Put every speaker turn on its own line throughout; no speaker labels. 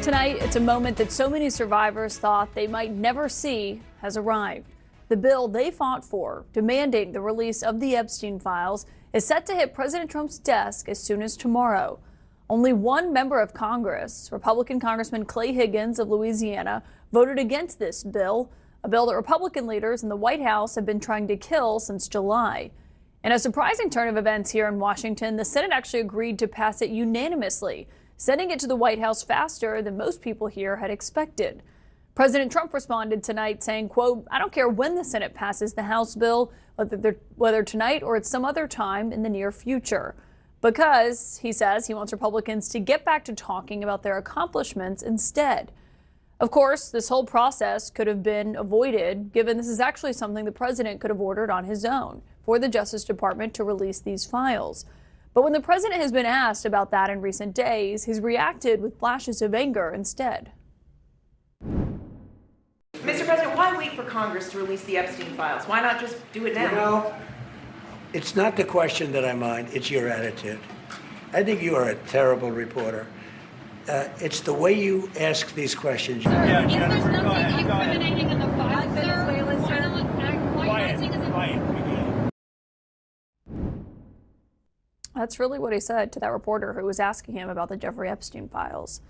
Tonight, it's a moment that so many survivors thought they might never see has arrived. The bill they fought for, demanding the release of the Epstein files, is set to hit President Trump's desk as soon as tomorrow. Only one member of Congress, Republican Congressman Clay Higgins of Louisiana, voted against this bill, a bill that Republican leaders in the White House have been trying to kill since July. In a surprising turn of events here in Washington, the Senate actually agreed to pass it unanimously, sending it to the White House faster than most people here had expected. President Trump responded tonight saying, quote, "I don't care when the Senate passes the House bill, whether tonight or at some other time in the near future, because," he says, he wants Republicans to get back to talking about their accomplishments instead. Of course, this whole process could have been avoided, given this is actually something the president could have ordered on his own for the Justice Department to release these files. But when the president has been asked about that in recent days, he's reacted with flashes of anger instead.
Mr. President, why wait for Congress to release the Epstein files? Why not just do it now?
You know, it's not the question that I mind, it's your attitude. I think you are a terrible reporter. It's the way you ask these questions.
Sir, if there's nothing incriminating in the files, Venezuela,
That's really what he said to that reporter who was asking him about the Jeffrey Epstein files.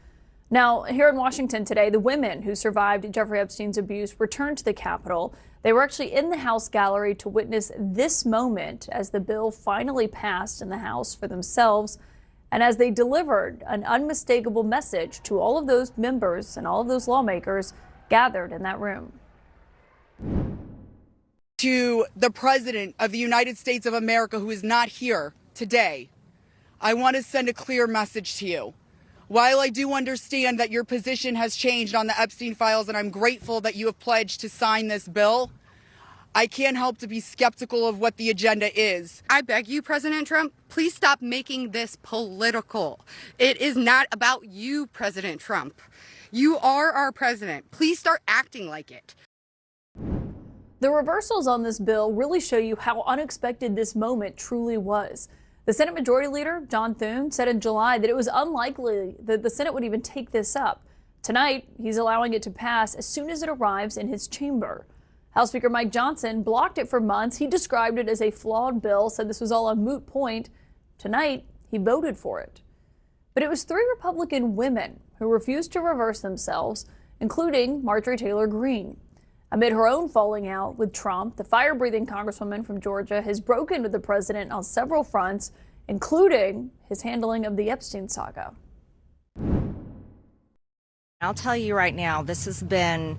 Now, here in Washington today, the women who survived Jeffrey Epstein's abuse returned to the Capitol. They were actually in the House gallery to witness this moment as the bill finally passed in the House for themselves, and as they delivered an unmistakable message to all of those members and all of those lawmakers gathered in that room.
To the President of the United States of America, who is not here today, I want to send a clear message to you. While I do understand that your position has changed on the Epstein files, and I'm grateful that you have pledged to sign this bill, I can't help to be skeptical of what the agenda is.
I beg you, President Trump, please stop making this political. It is not about you, President Trump. You are our president. Please start acting like it.
The reversals on this bill really show you how unexpected this moment truly was. The Senate Majority Leader, John Thune, said in July that it was unlikely that the Senate would even take this up. Tonight, he's allowing it to pass as soon as it arrives in his chamber. House Speaker Mike Johnson blocked it for months. He described it as a flawed bill, said this was all a moot point. Tonight, he voted for it. But it was 3 Republican women who refused to reverse themselves, including Marjorie Taylor Greene. Amid her own falling out with Trump, the fire-breathing Congresswoman from Georgia has broken with the president on several fronts, including his handling of the Epstein saga.
I'll tell you right now, this has been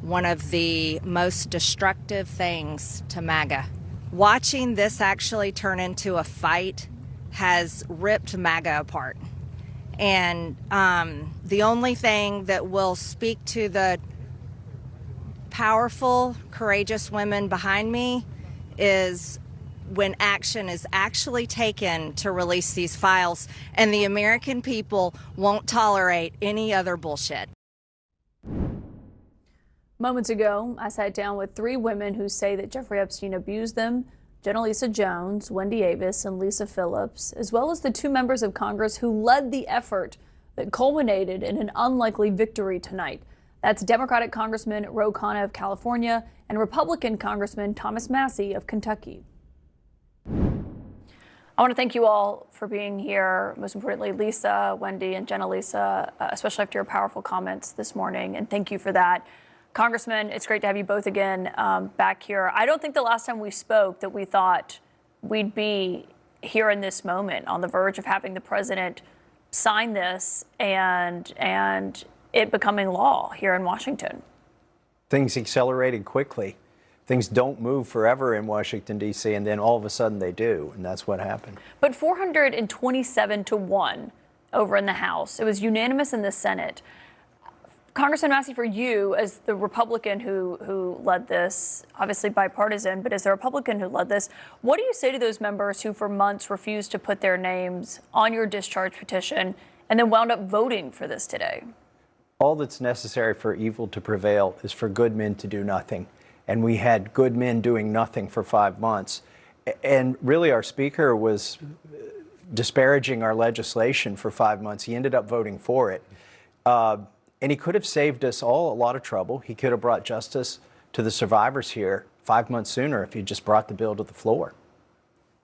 one of the most destructive things to MAGA. Watching this actually turn into a fight has ripped MAGA apart. And the only thing that will speak to the powerful, courageous women behind me is when action is actually taken to release these files, and the American people won't tolerate any other bullshit.
Moments ago, I sat down with 3 women who say that Jeffrey Epstein abused them: Jenalisa Jones, Wendy Avis, and Lisa Phillips, as well as the 2 members of Congress who led the effort that culminated in an unlikely victory tonight. That's Democratic Congressman Ro Khanna of California and Republican Congressman Thomas Massie of Kentucky. I want to thank you all for being here. Most importantly, Lisa, Wendy, and Jenalisa, especially after your powerful comments this morning. And thank you for that. Congressman, it's great to have you both again back here. I don't think the last time we spoke that we thought we'd be here in this moment on the verge of having the president sign this and it becoming law here in Washington.
Things accelerated quickly. Things don't move forever in Washington, D.C., and then all of a sudden they do, and that's what happened.
But 427 to 1 over in the House. It was unanimous in the Senate. Congressman Massie, for you, as the Republican who led this, obviously bipartisan, but as the Republican who led this, what do you say to those members who for months refused to put their names on your discharge petition and then wound up voting for this today?
All that's necessary for evil to prevail is for good men to do nothing. And we had good men doing nothing for 5 months. And really, our speaker was disparaging our legislation for 5 months. He ended up voting for it. And he could have saved us all a lot of trouble. He could have brought justice to the survivors here 5 months sooner if he just brought the bill to the floor.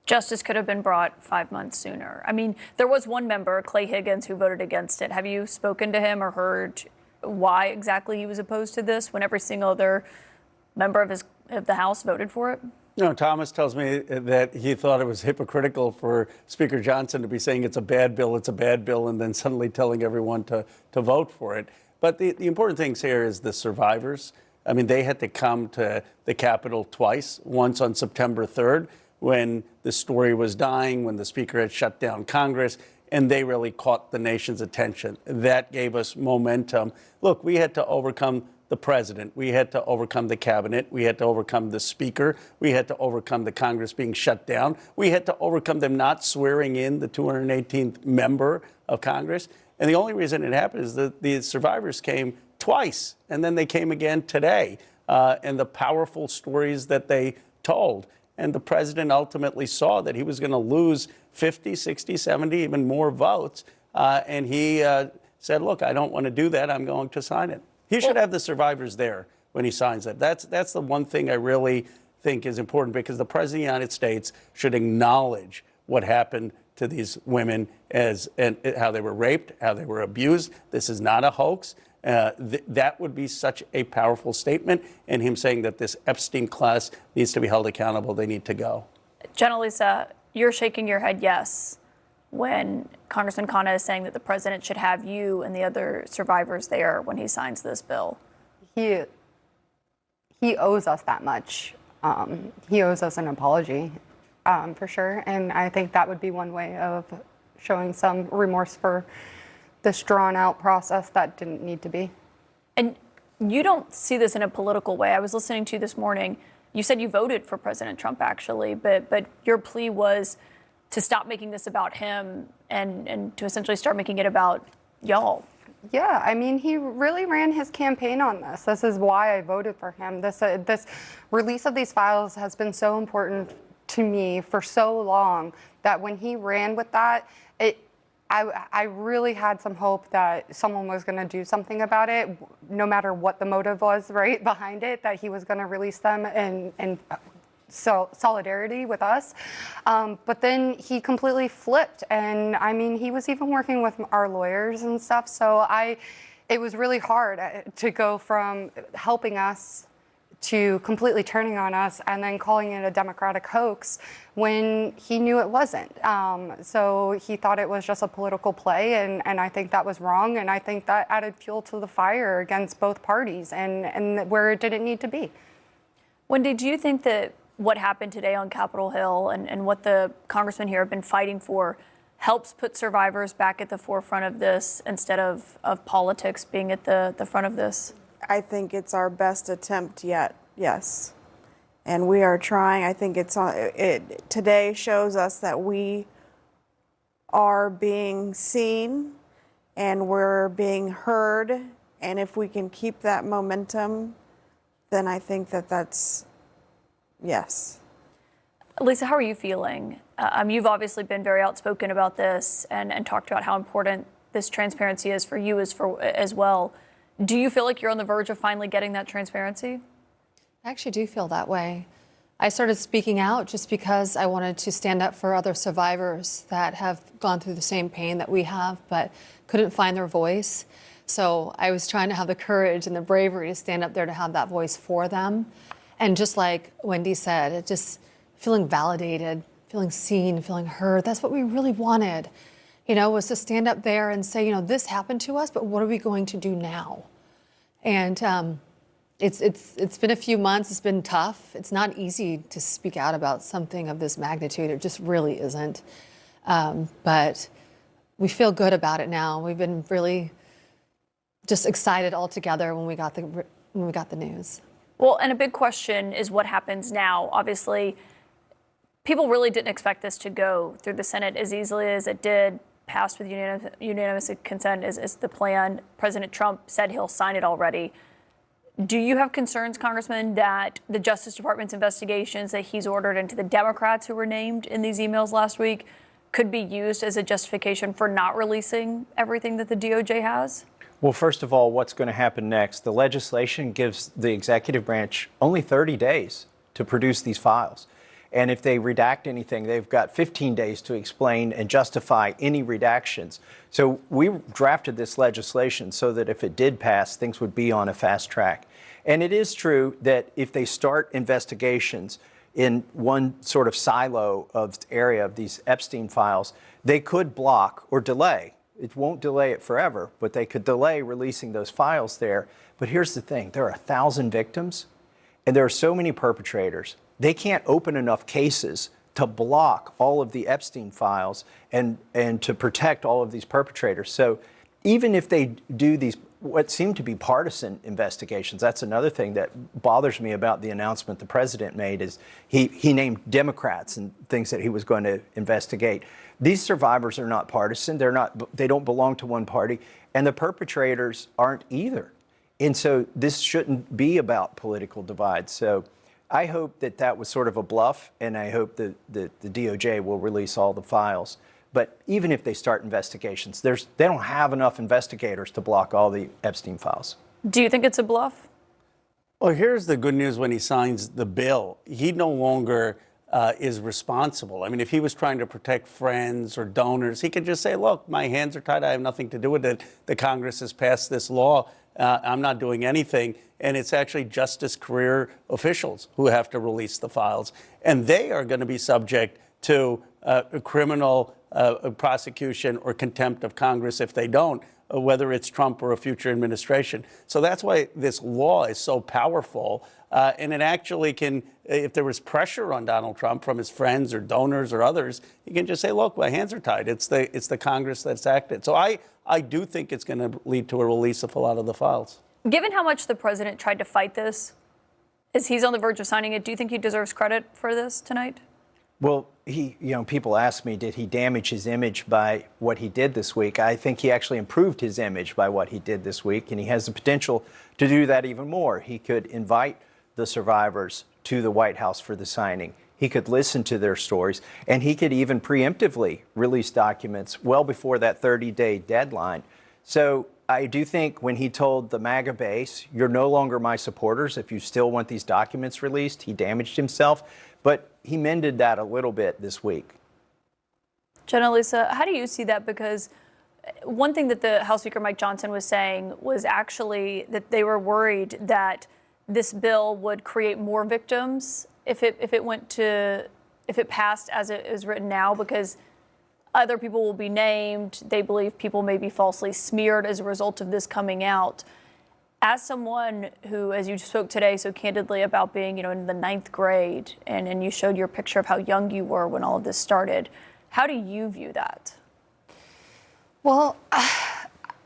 Justice could have been brought 5 months sooner. I mean, there was one member, Clay Higgins, who voted against it. Have you spoken to him or heard why exactly he was opposed to this when every single other member of the House voted for it?
No, Thomas tells me that he thought it was hypocritical for Speaker Johnson to be saying it's a bad bill, and then suddenly telling everyone to vote for it. But the important things here is the survivors. I mean, they had to come to the Capitol twice, once on September 3rd, when the story was dying, when the Speaker had shut down Congress, and they really caught the nation's attention. That gave us momentum. Look, we had to overcome the president. We had to overcome the cabinet. We had to overcome the speaker. We had to overcome the Congress being shut down. We had to overcome them not swearing in the 218th member of Congress. And the only reason it happened is that the survivors came twice, and then they came again today, and the powerful stories that they told. And the president ultimately saw that he was going to lose 50, 60, 70, even more votes. And he said, look, I don't want to do that. I'm going to sign it. He should have the survivors there when he signs it. That's the one thing I really think is important, because the President of the United States should acknowledge what happened to these women and how they were raped, how they were abused. This is not a hoax. That would be such a powerful statement. And him saying that this Epstein class needs to be held accountable, they need to go.
Jenna Lisa, you're shaking your head yes when Congressman Khanna is saying that the president should have you and the other survivors there when he signs this bill.
He owes us that much. He owes us an apology, for sure. And I think that would be one way of showing some remorse for this drawn-out process that didn't need to be.
And you don't see this in a political way. I was listening to you this morning. You said you voted for President Trump, actually, but your plea was to stop making this about him and to essentially start making it about y'all.
Yeah, I mean, he really ran his campaign on this. This is why I voted for him. This release of these files has been so important to me for so long that when he ran with that, I really had some hope that someone was going to do something about it, no matter what the motive was, right, behind it, that he was going to release them and so solidarity with us. But then he completely flipped. And I mean, he was even working with our lawyers and stuff. So it was really hard to go from helping us to completely turning on us and then calling it a Democratic hoax when he knew it wasn't. So he thought it was just a political play, and I think that was wrong, and I think that added fuel to the fire against both parties and where it didn't need to be.
Wendy, do you think that what happened today on Capitol Hill and what the congressmen here have been fighting for helps put survivors back at the forefront of this instead of politics being at the front of this?
I think it's our best attempt yet, yes. And we are trying. I think today shows us that we are being seen and we're being heard. And if we can keep that momentum, then I think that's, yes.
Lisa, how are you feeling? You've obviously been very outspoken about this and talked about how important this transparency is for you as well. Do you feel like you're on the verge of finally getting that transparency?
I actually do feel that way. I started speaking out just because I wanted to stand up for other survivors that have gone through the same pain that we have, but couldn't find their voice. So I was trying to have the courage and the bravery to stand up there to have that voice for them. And just like Wendy said, just feeling validated, feeling seen, feeling heard. That's what we really wanted, was to stand up there and say, this happened to us, but what are we going to do now? And it's been a few months. It's been tough. It's not easy to speak out about something of this magnitude. It just really isn't. But we feel good about it now. We've been really just excited all together when we got the news.
Well, and a big question is what happens now. Obviously, people really didn't expect this to go through the Senate as easily as it did, passed with unanimous consent as the plan. President Trump said he'll sign it already. Do you have concerns, Congressman, that the Justice Department's investigations that he's ordered into the Democrats who were named in these emails last week could be used as a justification for not releasing everything that the DOJ has?
Well, first of all, what's going to happen next? The legislation gives the executive branch only 30 days to produce these files. And if they redact anything, they've got 15 days to explain and justify any redactions. So we drafted this legislation so that if it did pass, things would be on a fast track. And it is true that if they start investigations in one sort of silo of area of these Epstein files, they could block or delay. It won't delay it forever, but they could delay releasing those files there. But here's the thing, there are 1,000 victims and there are so many perpetrators. They can't open enough cases to block all of the Epstein files and to protect all of these perpetrators. So even if they do these, what seem to be partisan investigations, that's another thing that bothers me about the announcement the president made is he named Democrats and things that he was going to investigate. These survivors are not partisan. They don't belong to one party, and the perpetrators aren't either. And so this shouldn't be about political divide. So I hope that that was sort of a bluff, and I hope that the DOJ will release all the files. But even if they start investigations, they don't have enough investigators to block all the Epstein files.
Do you think it's a bluff?
Well, here's the good news when he signs the bill. He no longer is responsible. I mean, if he was trying to protect friends or donors, he could just say, look, my hands are tied. I have nothing to do with it. The Congress has passed this law. I'm not doing anything. And it's actually justice career officials who have to release the files. And they are going to be subject to a criminal prosecution or contempt of Congress if they don't, whether it's Trump or a future administration. So that's why this law is so powerful. And it actually can, if there was pressure on Donald Trump from his friends or donors or others, he can just say, look, my hands are tied. It's the Congress that's acted. So I do think it's going to lead to a release of a lot of the files.
Given how much the president tried to fight this, as he's on the verge of signing it, do you think he deserves credit for this tonight?
Well, people ask me, did he damage his image by what he did this week? I think he actually improved his image by what he did this week, and he has the potential to do that even more. He could invite the survivors to the White House for the signing. He could listen to their stories, and he could even preemptively release documents well before that 30-day deadline. So I do think when he told the MAGA base, you're no longer my supporters if you still want these documents released, he damaged himself. But he mended that a little bit this week.
Jenna, Lisa, how do you see that? Because one thing that the House Speaker Mike Johnson was saying was actually that they were worried that this bill would create more victims if it passed as it is written now, because other people will be named. They believe people may be falsely smeared as a result of this coming out. As someone who, as you spoke today so candidly about being, in the 9th grade, and you showed your picture of how young you were when all of this started, how do you view that?
Well,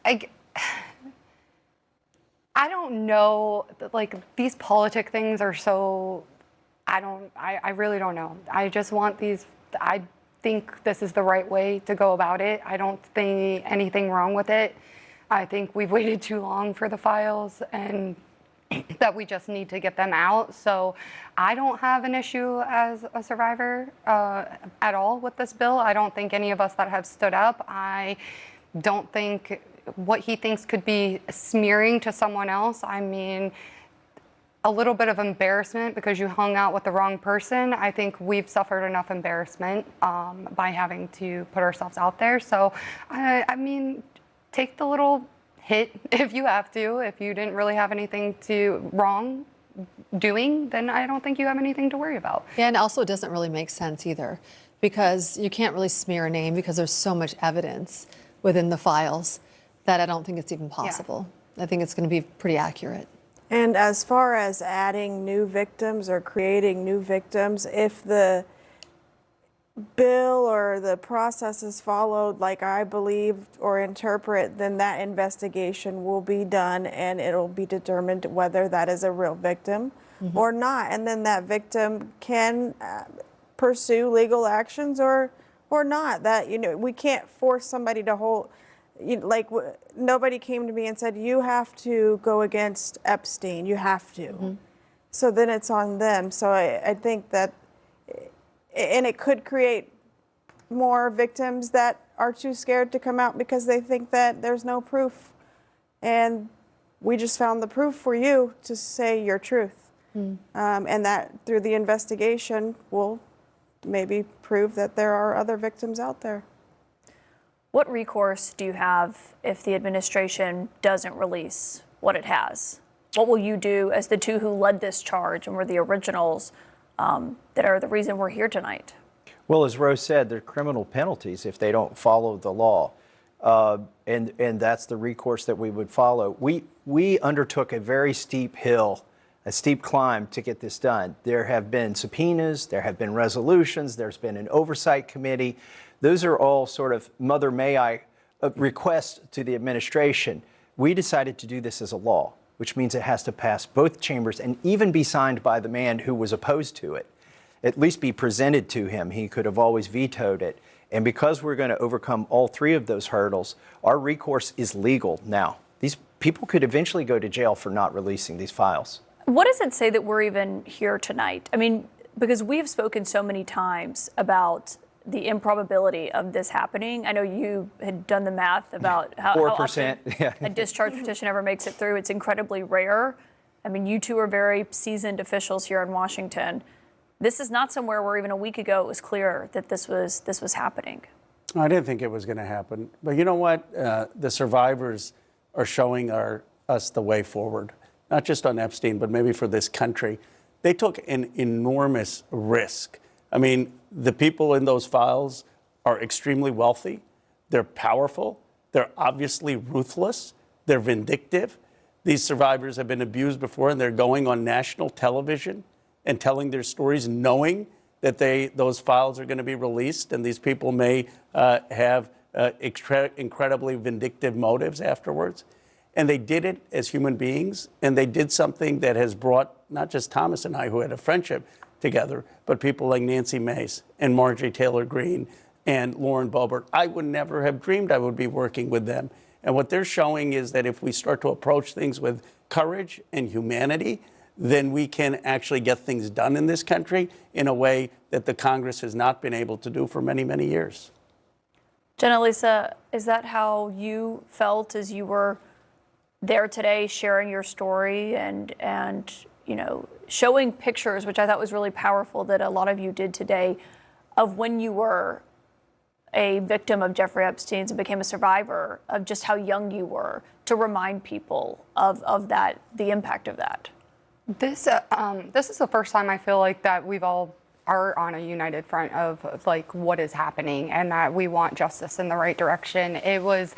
I don't know. Like, these politic things are so, I really don't know. I just want these, I think this is the right way to go about it. I don't think anything wrong with it. I think we've waited too long for the files and that we just need to get them out. So I don't have an issue as a survivor at all with this bill. I don't think any of us that have stood up, I don't think what he thinks could be smearing to someone else. I mean, a little bit of embarrassment because you hung out with the wrong person. I think we've suffered enough embarrassment by having to put ourselves out there. So, I mean, take the little hit if you have to. If you didn't really have anything wrong doing, then I don't think you have anything to worry about.
Yeah, and also it doesn't really make sense either, because you can't really smear a name because there's so much evidence within the files that I don't think it's even possible. Yeah. I think it's going to be pretty accurate.
And as far as adding new victims or creating new victims, if the bill or the process is followed like I believe or interpret, then that investigation will be done and it'll be determined whether that is a real victim or not. And then that victim can pursue legal actions or not. That, we can't force somebody to hold, nobody came to me and said, you have to go against Epstein, you have to. So then it's on them. So I think that, and it could create more victims that are too scared to come out because they think that there's no proof And we just found the proof for you to say your truth. And that through the investigation will maybe prove that there are other victims out there.
What recourse do you have if the administration doesn't release what it has? What will you do as the two who led this charge and were the originals that are the reason we're here tonight?
Well, as Rose said, there are criminal penalties if they don't follow the law. And that's the recourse that we would follow. We undertook a very steep hill, a steep climb to get this done. There have been subpoenas, there have been resolutions, there's been an oversight committee. Those are all sort of Mother May I requests to the administration. We decided to do this as a law, which means it has to pass both chambers and even be signed by the man who was opposed to it. At least be presented to him. He could have always vetoed it. And because we're going to overcome all three of those hurdles, our recourse is legal now. These people could eventually go to jail for not releasing these files.
What does it say that we're even here tonight? I mean, because we have spoken so many times about the improbability of this happening. I know you had done the math about how
4%,
often a discharge petition ever makes it through. It's incredibly rare. I mean, you two are very seasoned officials here in Washington. This is not somewhere where even a week ago it was clear that this was happening.
I didn't think it was going to happen. But you know what? The survivors are showing us the way forward, not just on Epstein, but maybe for this country. They took an enormous risk. I mean, the people in those files are extremely wealthy. They're powerful. They're obviously ruthless. They're vindictive. These survivors have been abused before, and they're going on national television and telling their stories, knowing that those files are going to be released, and these people may have incredibly vindictive motives afterwards. And they did it as human beings, and they did something that has brought not just Thomas and I, who had a friendship together, but people like Nancy Mace and Marjorie Taylor Greene and Lauren Boebert. I would never have dreamed I would be working with them. And what they're showing is that if we start to approach things with courage and humanity, then we can actually get things done in this country in a way that the Congress has not been able to do for many, many years.
Jenna Lisa, is that how you felt as you were there today sharing your story and you know, showing pictures, which I thought was really powerful that a lot of you did today, of when you were a victim of Jeffrey Epstein's and became a survivor, of just how young you were, to remind people of that, the impact of that?
This is the first time I feel like that we've all are on a united front of like what is happening and that we want justice in the right direction. It was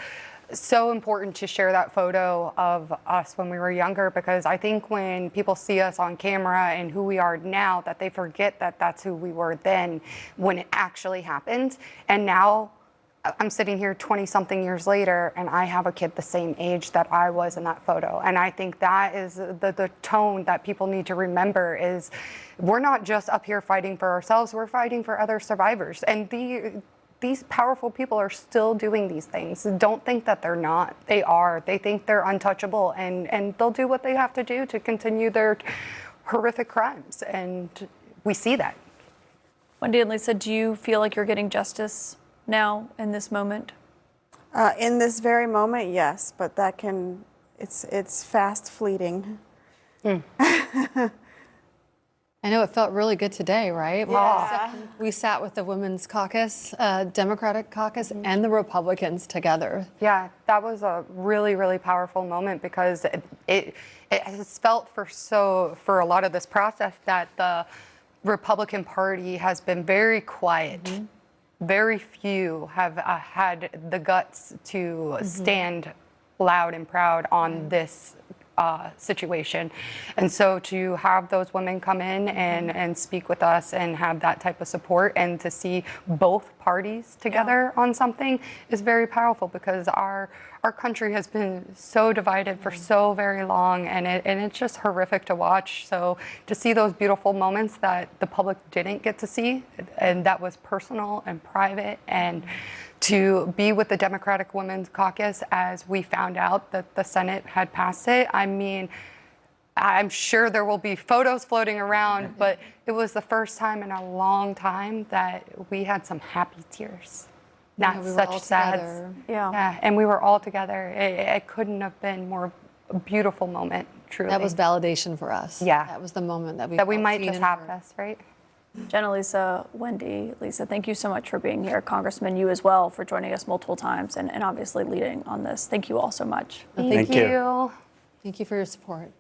so important to share that photo of us when we were younger, because I think when people see us on camera and who we are now, that they forget that that's who we were then when it actually happened. And now I'm sitting here 20-something years later, and I have a kid the same age that I was in that photo. And I think that is the tone that people need to remember is we're not just up here fighting for ourselves, we're fighting for other survivors. And these powerful people are still doing these things. Don't think that they're not. They are. They think they're untouchable, and they'll do what they have to do to continue their horrific crimes. And we see that.
Wendy and Lisa, do you feel like you're getting justice now in this moment?
In this very moment, yes, but it's fast fleeting.
I know it felt really good today, right?
Yeah.
We sat with the Women's Caucus, Democratic Caucus, and the Republicans together.
Yeah, that was a really, really powerful moment because it has felt for a lot of this process that the Republican Party has been very quiet. Mm-hmm. Very few have had the guts to stand loud and proud on this situation. And so to have those women come in and speak with us and have that type of support and to see both parties together on something is very powerful, because our country has been so divided for so very long, and it's just horrific to watch. So to see those beautiful moments that the public didn't get to see, and that was personal and private, and to be with the Democratic Women's Caucus as we found out that the Senate had passed it. I mean, I'm sure there will be photos floating around, but it was the first time in a long time that we had some happy tears. not
Yeah, we were
such
all
sad.
together.
Yeah, and we were all together. It couldn't have been more a beautiful moment, truly.
That was validation for us.
Yeah.
That was the moment that we
that we
felt
might
seen
just
and
have
heard.
this, right?
Jenna, Lisa, Wendy, Lisa, thank you so much for being here. Congressman, you as well for joining us multiple times and obviously leading on this. Thank you all so much.
Thank
you.
you.
Thank you for your support.